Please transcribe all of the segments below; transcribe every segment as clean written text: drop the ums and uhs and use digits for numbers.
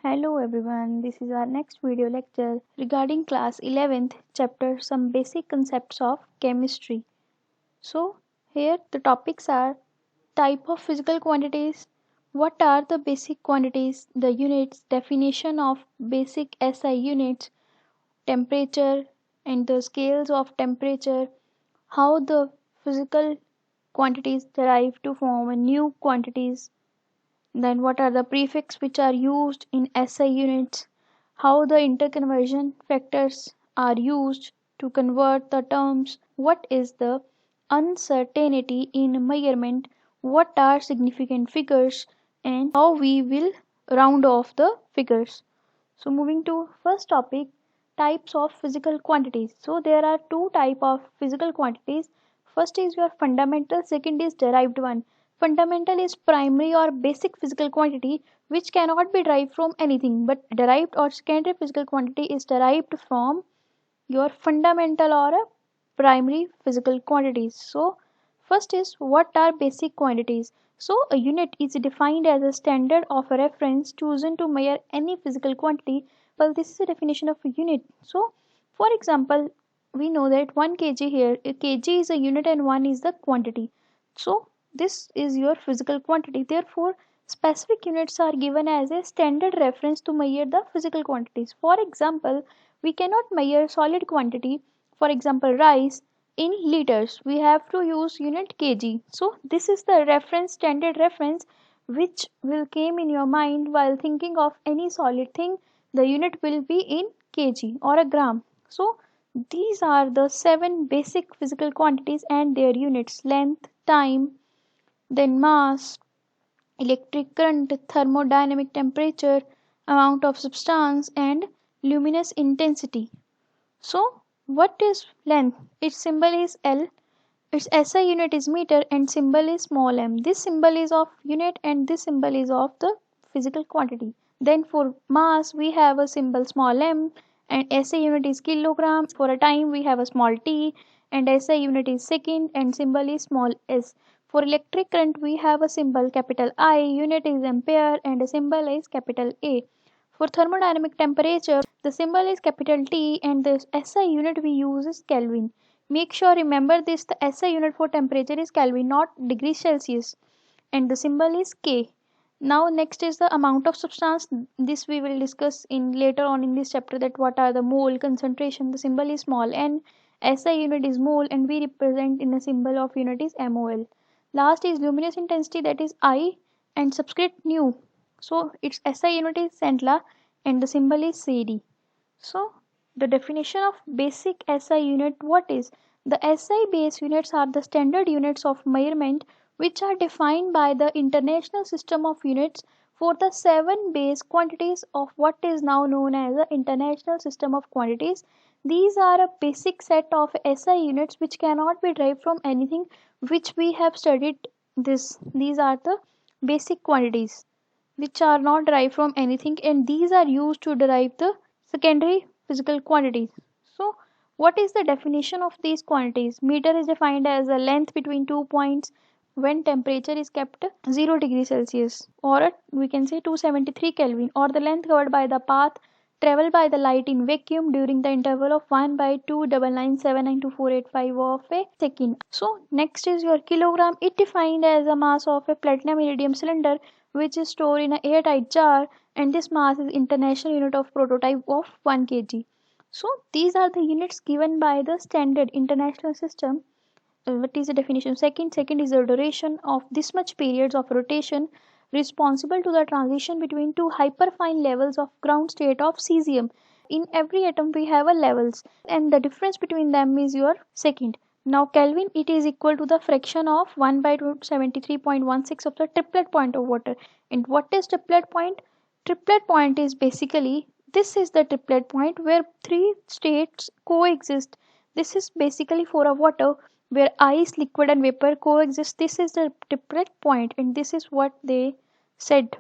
Hello everyone, this is our next video lecture regarding class 11th chapter Some Basic Concepts of Chemistry. So, here the topics are type of physical quantities, what are the basic quantities, the units, definition of basic SI units, temperature and the scales of temperature, how the physical quantities derive to form a new quantities, then what are the prefix which are used in SI units? How the interconversion factors are used to convert the terms? What is the uncertainty in measurement? What are significant figures? And how we will round off the figures. So moving to first topic, types of physical quantities. So there are two type of physical quantities. First is your fundamental, second is derived one. Fundamental is primary or basic physical quantity which cannot be derived from anything, but derived or secondary physical quantity is derived from your fundamental or a primary physical quantities. So first is what are basic quantities. So a unit is defined as a standard of a reference chosen to measure any physical quantity. Well, this is a definition of a unit. So for example, we know that 1 kg here, a kg is a unit and 1 is the quantity. So this is your physical quantity. Therefore specific units are given as a standard reference to measure the physical quantities. For example, we cannot measure solid quantity, for example rice, in liters. We have to use unit kg. So this is the reference, standard reference, which will came in your mind while thinking of any solid thing. The unit will be in kg or a gram. So these are the 7 basic physical quantities and their units: length, time, then mass, electric current, thermodynamic temperature, amount of substance, and luminous intensity. So, what is length? Its symbol is L, its SI unit is meter, and symbol is small m. This symbol is of unit and this symbol is of the physical quantity. Then for mass, we have a symbol small m and SI unit is kilogram. For a time, we have a small t and SI unit is second and symbol is small s. For electric current, we have a symbol capital I, unit is ampere, and a symbol is capital A. For thermodynamic temperature, the symbol is capital T and the SI unit we use is Kelvin. Make sure remember this, the SI unit for temperature is Kelvin, not degrees Celsius, and the symbol is K. Now next is the amount of substance. This we will discuss in later on in this chapter, that what are the mole concentration. The symbol is small n, SI unit is mole, and we represent in a symbol of unit is MOL. Last is luminous intensity, that is I and subscript nu. So its SI unit is centla and the symbol is CD. So the definition of basic SI unit, what is? The SI base units are the standard units of measurement which are defined by the International System of Units for the 7 base quantities of what is now known as the International System of Quantities. These are a basic set of SI units which cannot be derived from anything, which we have studied this. These are the basic quantities which are not derived from anything, and these are used to derive the secondary physical quantities. So what is the definition of these quantities? Meter is defined as a length between 2 points when temperature is kept 0 degree Celsius, or we can say 273 Kelvin, or the length covered by the path traveled by the light in vacuum during the interval of 1 by 299792485 of a second. So next is your kilogram. It defined as a mass of a platinum iridium cylinder which is stored in an airtight jar, and this mass is international unit of prototype of 1 kg. So these are the units given by the standard international system. What is the definition? Second is the duration of this much periods of rotation responsible to the transition between two hyperfine levels of ground state of cesium. In every atom we have a levels, and the difference between them is your second. Now Kelvin, it is equal to the fraction of 1 by 273.16 of the triplet point of water. And what is triplet point? Triplet point is basically, this is the triplet point where three states coexist. This is basically for a water where ice, liquid and vapor coexist. This is the triplet point and this is what they said.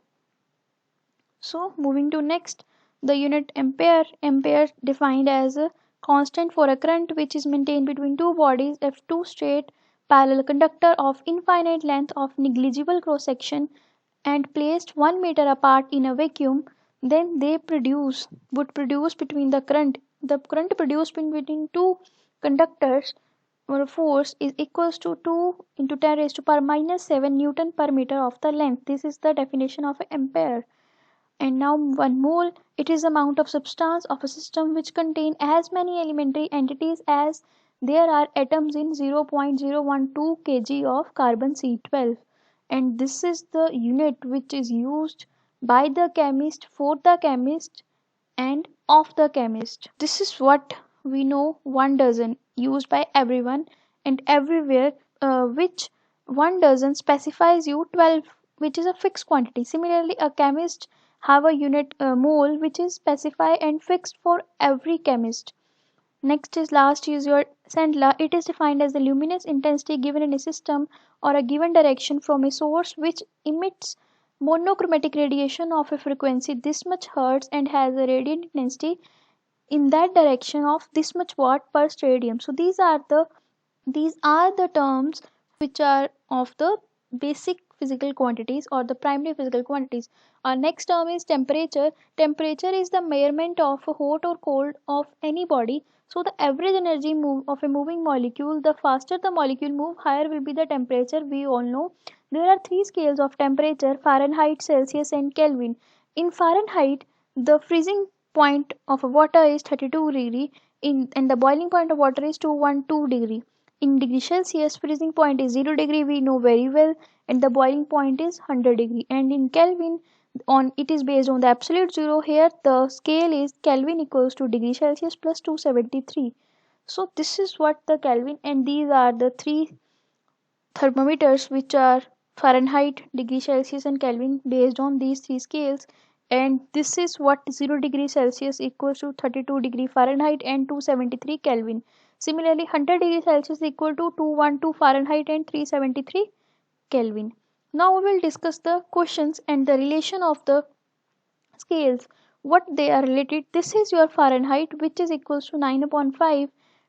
So moving to next, the unit ampere. Ampere defined as a constant for a current which is maintained between two bodies if two straight parallel conductor of infinite length of negligible cross section and placed 1 meter apart in a vacuum. then they would produce between the current produced between two conductors or force is equals to 2 into 10 raised to power minus 7 Newton per meter of the length. This is the definition of ampere. And now 1 mole, it is the amount of substance of a system which contain as many elementary entities as there are atoms in 0.012 kg of carbon C12. And this is the unit which is used by the chemist, for the chemist, and of the chemist. This is what we know 1 dozen used by everyone and everywhere, which 1 dozen specifies you 12, which is a fixed quantity. Similarly, a chemist have a unit mole which is specified and fixed for every chemist. Next is last is your Sandler. It is defined as the luminous intensity given in a system or a given direction from a source which emits monochromatic radiation of a frequency this much hertz and has a radiant intensity in that direction of this much watt per stadium. So these are the terms which are of the basic physical quantities or the primary physical quantities. Our next term is temperature. Temperature is the measurement of hot or cold of any body. So the average energy move of a moving molecule, the faster the molecule move, higher will be the temperature. We all know there are three scales of temperature: Fahrenheit, Celsius, and Kelvin. In Fahrenheit, the freezing point of water is 32 degree and the boiling point of water is 212 degree. In degree Celsius, freezing point is 0 degree, we know very well, and the boiling point is 100 degree. And in Kelvin, on it is based on the absolute zero. Here the scale is Kelvin equals to degree Celsius plus 273. So this is what the Kelvin, and these are the three thermometers which are Fahrenheit, degree Celsius, and Kelvin based on these three scales. And this is what 0 degree Celsius equals to 32 degree Fahrenheit and 273 Kelvin. Similarly, 100 degree Celsius equal to 212 Fahrenheit and 373 Kelvin. Now we will discuss the questions and the relation of the scales, what they are related. This is your Fahrenheit, which is equals to 9 upon 5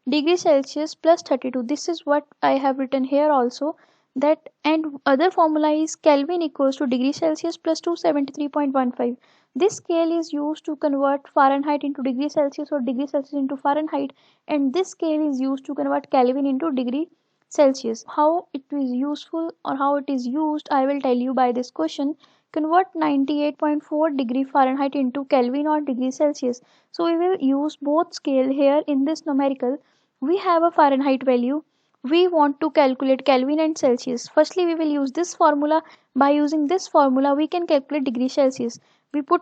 degree Celsius plus 32. This is what I have written here also, that, and other formula is Kelvin equals to degree Celsius plus 273.15. This scale is used to convert Fahrenheit into degree Celsius or degree Celsius into Fahrenheit, and this scale is used to convert Kelvin into degree Celsius. How it is useful or how it is used, I will tell you by this question. Convert 98.4 degree Fahrenheit into Kelvin or degree Celsius. So we will use both scale here in this numerical. We have a Fahrenheit value. We want to calculate Kelvin and Celsius. Firstly, we will use this formula. By using this formula, we can calculate degree Celsius. We put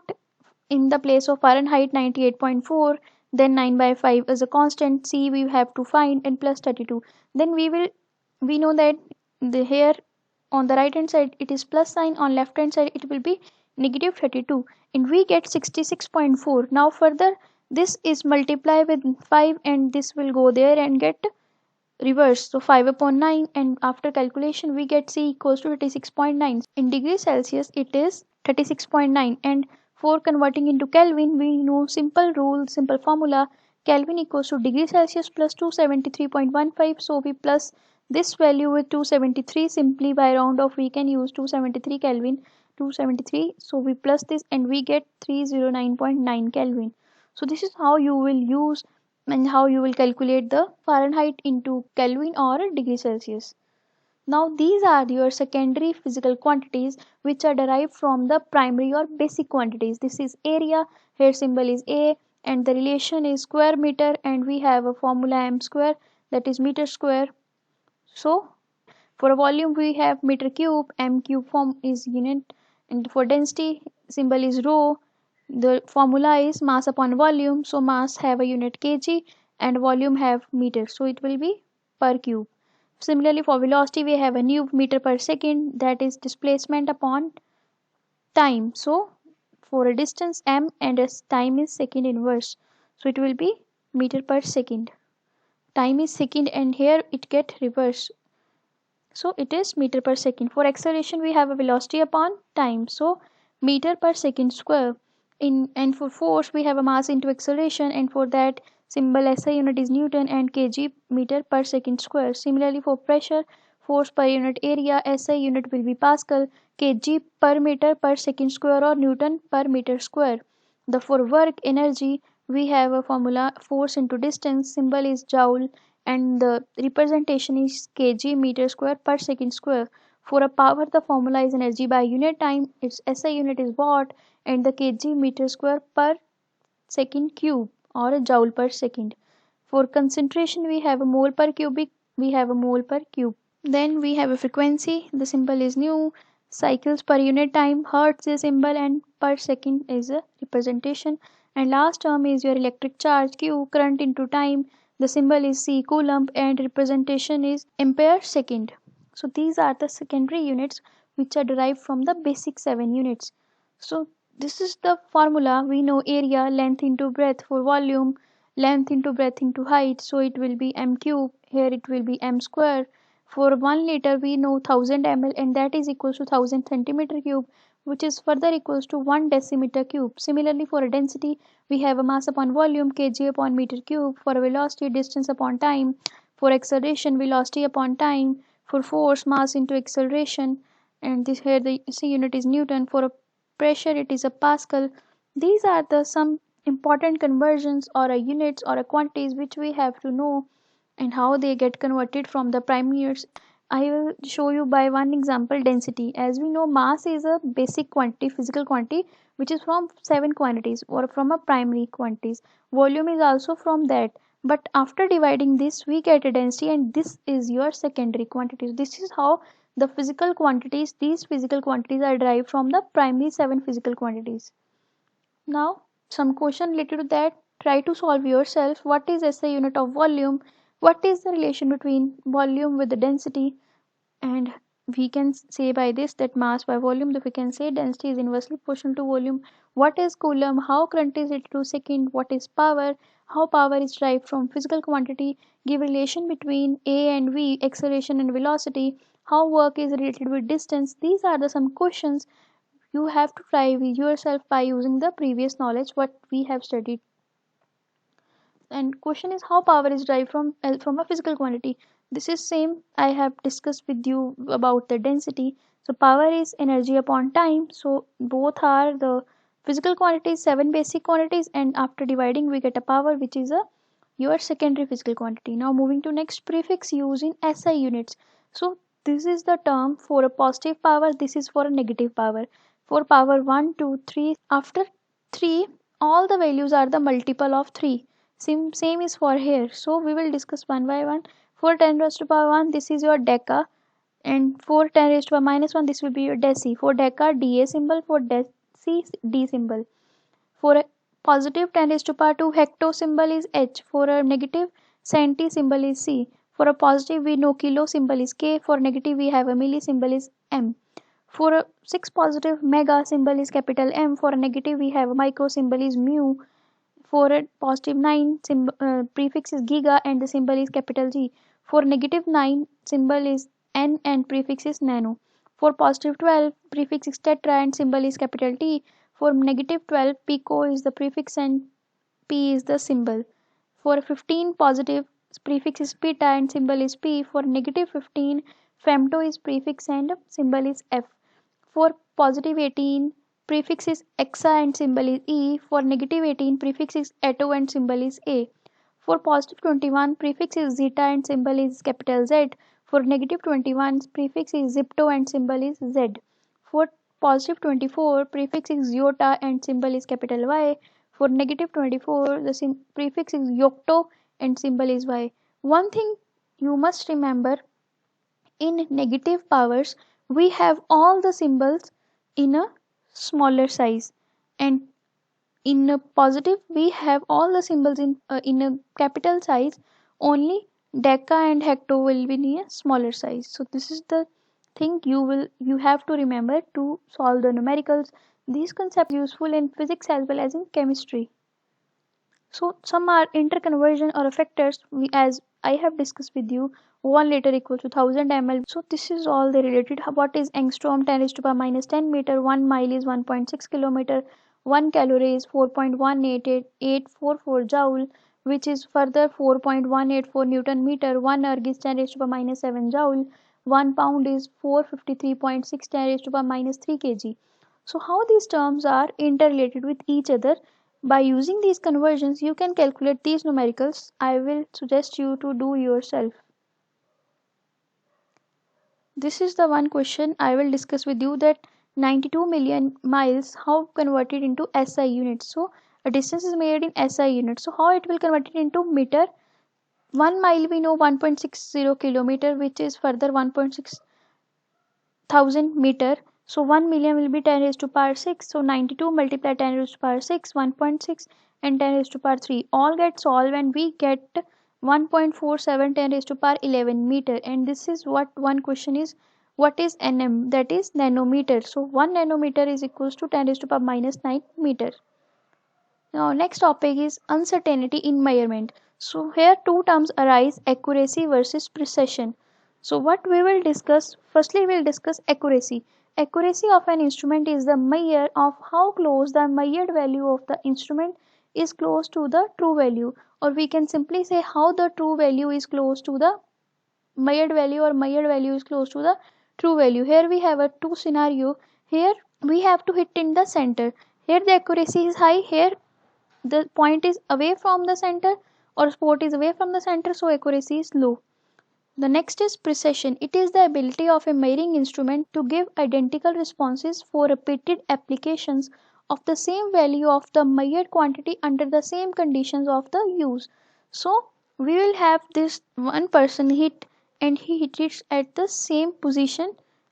in the place of Fahrenheit 98.4, then 9 by 5 as a constant. C we have to find, and plus 32. Then we know that the here on the right hand side it is plus sign, on left hand side it will be negative 32, and we get 66.4. Now further this is multiply with 5 and this will go there and get reverse, so 5 upon 9, and after calculation we get C equals to 36.9. In degrees Celsius it is 36.9, and for converting into Kelvin we know simple rule, simple formula. Kelvin equals to degree Celsius plus 273.15. So we plus this value with 273. Simply by round off we can use 273 Kelvin, 273. So we plus this and we get 309.9 Kelvin. So this is how you will use and how you will calculate the Fahrenheit into Kelvin or degree Celsius. Now these are your secondary physical quantities which are derived from the primary or basic quantities. This is area, here symbol is A, and the relation is square meter, and we have a formula m square, that is meter square. So for a volume we have meter cube, m cube form is unit, and for density symbol is rho. The formula is mass upon volume, so mass have a unit kg and volume have meter, so it will be per cube. Similarly for velocity we have a nu meter per second, that is displacement upon time. So for a distance m and as time is second inverse, so it will be meter per second. Time is second and here it get reverse, so it is meter per second. For acceleration we have a velocity upon time, so meter per second square. And for force we have a mass into acceleration, and for that symbol SI unit is Newton and kg meter per second square. Similarly for pressure, force per unit area, SI unit will be Pascal, kg per meter per second square or Newton per meter square. The for work energy, we have a formula force into distance, symbol is joule, and the representation is kg meter square per second square. For a power, the formula is energy by unit time, its SI unit is watt, and the kg meter square per second cube or a joule per second. For concentration, we have a mole per cubic, we have a mole per cube. Then we have a frequency, the symbol is nu, cycles per unit time, hertz is symbol, and per second is a representation. And last term is your electric charge Q, current into time, the symbol is C, coulomb, and representation is ampere second. So these are the secondary units which are derived from the basic 7 units. So this is the formula. We know area, length into breadth for volume, length into breadth into height, so it will be m cube, here it will be m square. For 1 liter we know 1000 ml, and that is equals to 1000 centimeter cube, which is further equals to 1 decimeter cube. Similarly, for a density, we have a mass upon volume, kg upon meter cube. For a velocity, distance upon time. For acceleration, velocity upon time. For force, mass into acceleration, and this here the SI unit is Newton. For a pressure, it is a Pascal. These are the some important conversions or a units or a quantities which we have to know, and how they get converted from the primary units. I will show you by one example. Density. As we know, mass is a basic quantity, physical quantity, which is from 7 quantities or from a primary quantities. Volume is also from that. But after dividing this, we get a density, and this is your secondary quantities. This is how the physical quantities, these physical quantities are derived from the primary 7 physical quantities. Now, some question related to that. Try to solve yourself. What is SI unit of volume? What is the relation between volume with the density? And we can say by this that mass by volume, that we can say density is inversely proportional to volume. What is coulomb? How current is it to second? What is power? How power is derived from physical quantity? Give relation between A and V, acceleration and velocity. How work is related with distance. These are the some questions you have to try with yourself by using the previous knowledge what we have studied. And question is how power is derived from a physical quantity. This is same I have discussed with you about the density. So power is energy upon time. So both are the physical quantities, 7 basic quantities, and after dividing we get a power which is a your secondary physical quantity. Now moving to next, prefix used in SI units. So this is the term for a positive power, this is for a negative power. For power 1, 2, 3, after 3 all the values are the multiple of 3. Same is for here. So we will discuss one by one. For 10 raised to power 1, this is your deca, and for 10 raised to power minus 1, this will be your deci. For deca, dA symbol. For deci, D symbol. For a positive 10 raised to power 2, hecto symbol is H. For a negative, centi symbol is C. For a positive, we know kilo symbol is K. For negative, we have a milli symbol is M. For a 6 positive, mega symbol is capital M. For a negative, we have a micro symbol is mu. For a positive 9, prefix is giga and the symbol is capital G. For negative 9, symbol is N and prefix is nano. For positive 12, prefix is tetra and symbol is capital T. For negative 12, pico is the prefix and P is the symbol. For 15 positive, prefix is peta and symbol is P. For negative 15, femto is prefix and symbol is F. For positive 18, prefix is exa and symbol is E. For negative 18, prefix is atto and symbol is A. For positive 21, prefix is zeta and symbol is capital Z. For negative 21, prefix is zipto and symbol is Z. For positive 24, prefix is iota and symbol is capital Y. For negative 24, the prefix is yocto and symbol is Y. One thing you must remember, in negative powers we have all the symbols in a smaller size, and in a positive we have all the symbols in a capital size. Only deca and hecto will be in a smaller size. So this is the thing you have to remember to solve the numericals. These concepts are useful in physics as well as in chemistry. So some are interconversion or factors, as I have discussed with you. 1 liter equals to 1000 ml. So this is all the related. What is angstrom? 10 raised to power minus 10 meter. 1 mile is 1.6 kilometer. 1 calorie is 4.1884 joule, which is further 4.184 Newton meter. 1 erg is 10 raised to power minus 7 joule. 1 pound is 453.6 10 raised to power minus 3 kg. So how these terms are interrelated with each other, By using these conversions, you can calculate these numericals. I will suggest you to do yourself. This is the one question I will discuss with you, that 92 million miles, how converted into SI units. So a distance is measured in SI units. So how it will convert it into meter? 1 mile we know 1.60 kilometer, which is further 1.6 thousand meter. So 1 million will be 10 raised to power 6. So 92 multiply 10 raised to power 6, 1.6 and 10 raised to power 3. All get solved and we get 1.47 10 raised to power 11 meter. And this is what one question is. What is nm? That is nanometer. So 1 nanometer is equals to 10 raised to power minus 9 meter. Now next topic is uncertainty in measurement. So here two terms arise, accuracy versus precision. So what we will discuss, firstly we will discuss accuracy. Accuracy of an instrument is the measure of how close the measured value of the instrument is close to the true value, or we can simply say how the true value is close to the measured value, or measured value is close to the true value. Here we have a two scenario. Here we have to hit in the center. Here the accuracy is high, here the point is away from the center or spot is away from the center, so accuracy is low. The next is precision. It is the ability of a measuring instrument to give identical responses for repeated applications of the same value of the measured quantity under the same conditions of the use. So we will have this one person hit and he hit it at the same position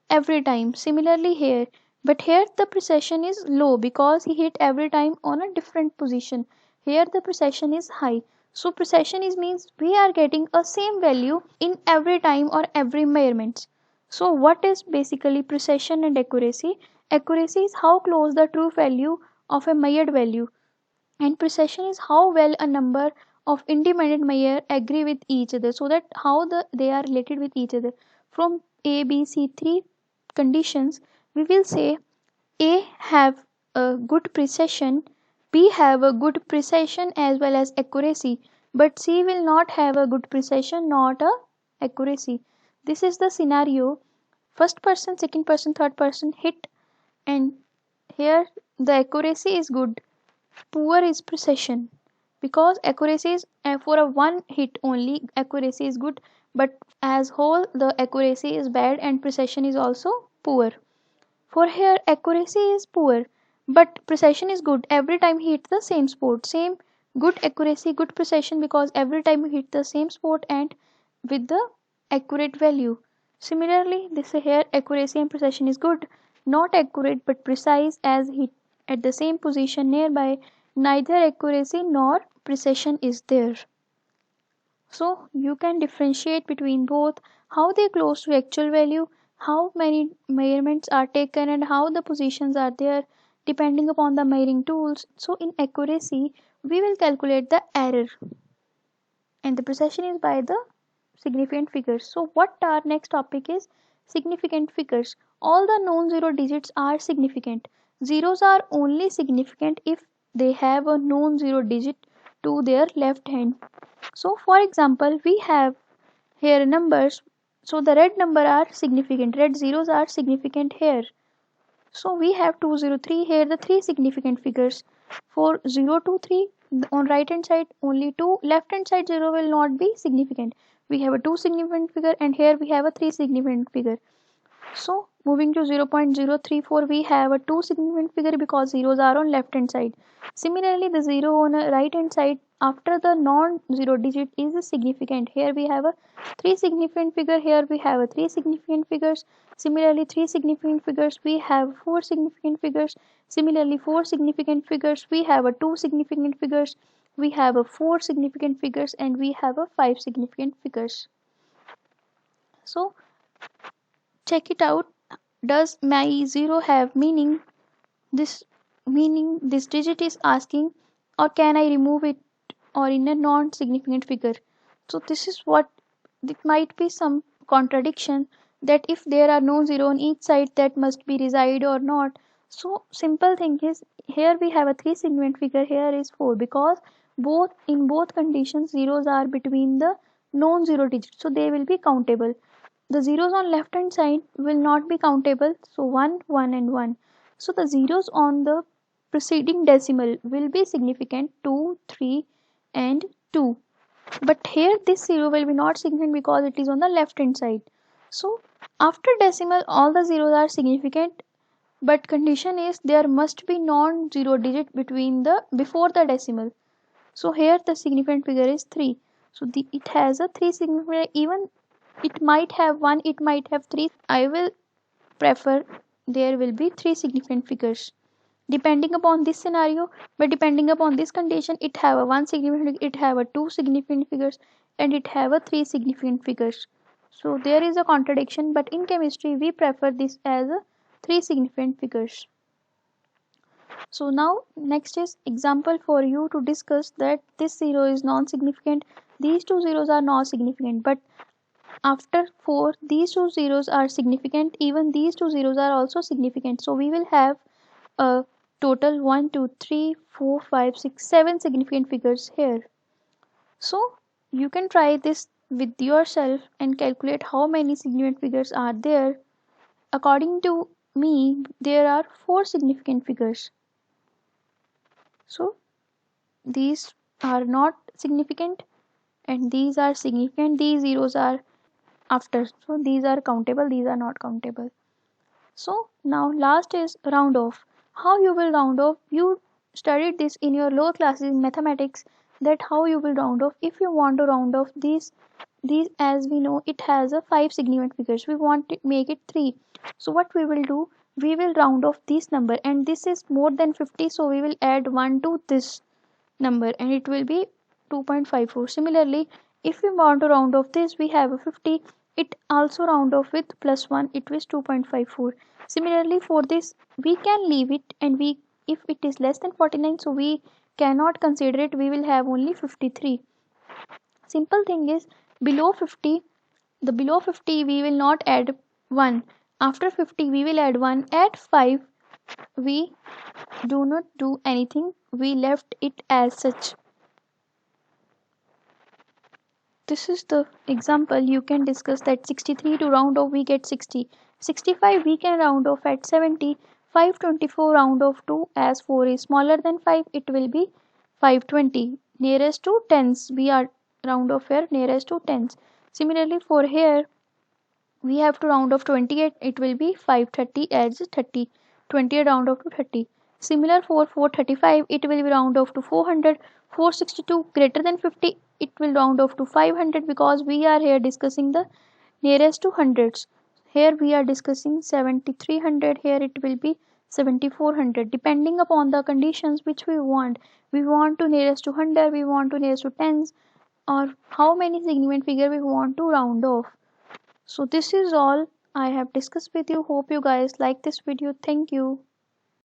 every time. Similarly here, but here the precision is low because he hit every time on a different position. Here the precision is high. So precision is means we are getting a same value in every time or every measurements. So what is basically precision and accuracy? Accuracy is how close the true value of a measured value, and precision is how well a number of independent measure agree with each other, so that how they are related with each other. From A, B, C, three conditions, we will say A have a good precision, B have a good precision as well as accuracy, but C will not have a good precision, not a accuracy. This is the scenario. First person, second person, third person hit, and here the accuracy is good, poor is precision, because accuracy is for a one hit only accuracy is good, but as whole the accuracy is bad and precision is also poor. For here accuracy is poor but precision is good, every time he hits the same spot, same good accuracy, good precision, because every time he hit the same spot and with the accurate value. Similarly this here accuracy and precision is good, not accurate but precise, as hit at the same position nearby, neither accuracy nor precision is there. So you can differentiate between both, how they close to actual value, how many measurements are taken and how the positions are there depending upon the measuring tools. So in accuracy we will calculate the error and the precision is by the significant figures. So what our next topic is significant figures. All the non-zero digits are significant. Zeros are only significant if they have a non-zero digit to their left hand. So for example we have here numbers, so the red number are significant, red zeros are significant here. So we have 203 here, the three significant figures. For 0 to 3 on right hand side only 2, left hand side 0 will not be significant. We have a 2 significant figure and here we have a 3 significant figure. So moving to 0.034 we have a 2 significant figure because zeros are on left hand side. Similarly the 0 on the right hand side after the non-zero digit is significant. Here we have a 3 significant figure, here we have a 3 significant figures. Similarly 3 significant figures we have 4 significant figures. Similarly 4 significant figures we have a 2 significant figures. We have a 4 significant figures and we have a 5 significant figures. So check it out. Does my 0 have meaning? This meaning this digit is asking, or can I remove it or in a non-significant figure? So this is what it might be some contradiction, that if there are no 0 on each side that must be reside or not. So simple thing is here we have a 3 significant figure, here is 4, because both in both conditions zeros are between the non-zero digits, so they will be countable. The zeros on left hand side will not be countable, so 1 1 and 1. So the zeros on the preceding decimal will be significant 2, 3 and 2. But here this 0 will be not significant because it is on the left hand side. So after decimal all the zeros are significant, but condition is there must be non-zero digit before the decimal. So here the significant figure is 3. So it has a 3 significant, even it might have 1, it might have 3. I will prefer there will be 3 significant figures depending upon this scenario, but depending upon this condition it have a 1 significant, it have a 2 significant figures and it have a 3 significant figures. So there is a contradiction, but in chemistry we prefer this as a 3 significant figures. So now next is example for you to discuss that this 0 is non-significant, these two zeros are not significant, but after 4 these two zeros are significant, even these two zeros are also significant. So we will have a total 1, 2, 3, 4, 5, 6, 7 significant figures here. So you can try this with yourself and calculate how many significant figures are there. According to me, there are 4 significant figures. So these are not significant and these are significant. These zeros are after. So these are countable, these are not countable. So now last is round off. How you will round off? You studied this in your lower classes in mathematics, that how you will round off. If you want to round off these as we know it has a 5 significant figures, we want to make it 3. So what we will do, we will round off this number and this is more than 50, so we will add 1 to this number and it will be 2.54. Similarly, if we want to round off this, we have a 50, it also round off with plus 1, it was 2.54. Similarly for this we can leave it, and we if it is less than 49, so we cannot consider it, we will have only 53. Simple thing is below 50, the below 50 we will not add 1, after 50 we will add 1, at 5 we do not do anything, we left it as such. This is the example you can discuss, that 63 to round off we get 60, 65 we can round off at 70, 524 round off to, as 4 is smaller than 5 it will be 520, nearest to tens we are round off here nearest to tens. Similarly for here we have to round off 28, it will be 530 as 30, 28 round off to 30. Similar for 435 it will be round off to 400, 462 greater than 50 it will round off to 500, because we are here discussing the nearest to hundreds. Here we are discussing 7300, here it will be 7400, depending upon the conditions which we want. We want to nearest to 100, we want to nearest to tens, or how many significant figure we want to round off. So this is all I have discussed with you. Hope you guys like this video. Thank you.